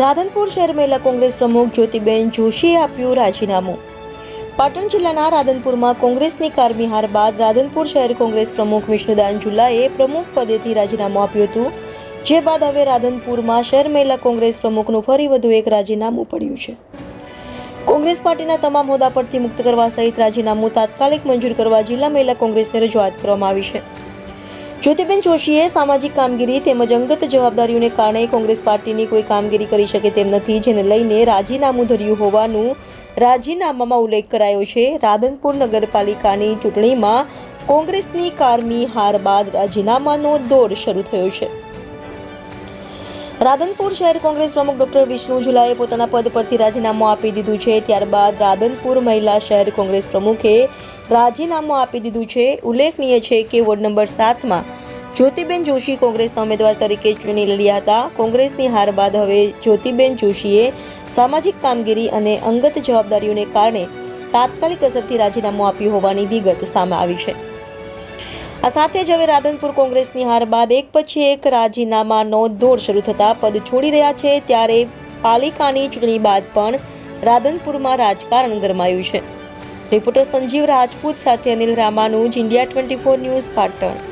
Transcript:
રાધનપુર શહેર મહિલા કોંગ્રેસ પ્રમુખ જ્યોતિબેન જોશીએ આપ્યું રાજીનામું। પાટણ જિલ્લાના રાધનપુરમાં કોંગ્રેસની કારમી હાર બાદ રાધનપુર શહેર કોંગ્રેસ પ્રમુખ વિષ્ણુદાન ઝુલાએ પ્રમુખ પદેથી રાજીનામું આપ્યું હતું, જે બાદ હવે રાધનપુરમાં શહેર મહિલા કોંગ્રેસ પ્રમુખનું ફરી વધુ એક રાજીનામું પડ્યું છે। કોંગ્રેસ પાર્ટીના તમામ હોદ્દા પરથી મુક્ત કરવા સહિત રાજીનામું તાત્કાલિક મંજૂર કરવા જિલ્લા મહિલા કોંગ્રેસને રજૂઆત કરવામાં આવી છે। જ્યોતિબેન જોશીએ સામાજિક કામગીરી તેમજ અંગત જવાબદારીઓને કારણે કોંગ્રેસ પાર્ટીની કોઈ કામગીરી કરી શકે તેમ નથી, જેને લઈને રાજીનામું ધર્યું હોવાનું રાજીનામામાં ઉલ્લેખ કરાયો છે। રાધનપુર નગરપાલિકાની ચૂંટણીમાં કોંગ્રેસની કારમી હાર બાદ રાજીનામાનો દોર શરૂ થયો છે। રાધનપુર શહેર કોંગ્રેસ પ્રમુખ ડોક્ટર વિષ્ણુ ઝુલાએ પોતાના પદ પરથી રાજીનામું આપી દીધું છે। ત્યારબાદ રાધનપુર મહિલા શહેર કોંગ્રેસ પ્રમુખે રાજીનામું આપી દીધું છે। ઉલ્લેખનીય છે કે વોર્ડ નંબર 7માં જ્યોતિબેન જોશી કોંગ્રેસના ઉમેદવાર તરીકે ચૂંટણી લડ્યા હતા। કોંગ્રેસની હાર બાદ હવે જ્યોતિબેન જોશીએ સામાજિક કામગીરી અને અંગત જવાબદારીઓને કારણે તાત્કાલિક અસરથી રાજીનામું આપ્યું હોવાની વિગત સામે આવી છે। આ સાથે જ હવે રાધનપુર કોંગ્રેસની હાર બાદ એક પછી એક રાજીનામાનો દોર શરૂ થતા પદ છોડી રહ્યા છે। ત્યારે પાલિકાની ચૂંટણી બાદ પણ રાધનપુરમાં રાજકારણ ગરમાયું છે। રિપોર્ટર સંજીવ રાજપૂત સાથે અનિલ રામાનુજ, ઇન્ડિયા 24 ન્યૂઝ, પાટણ।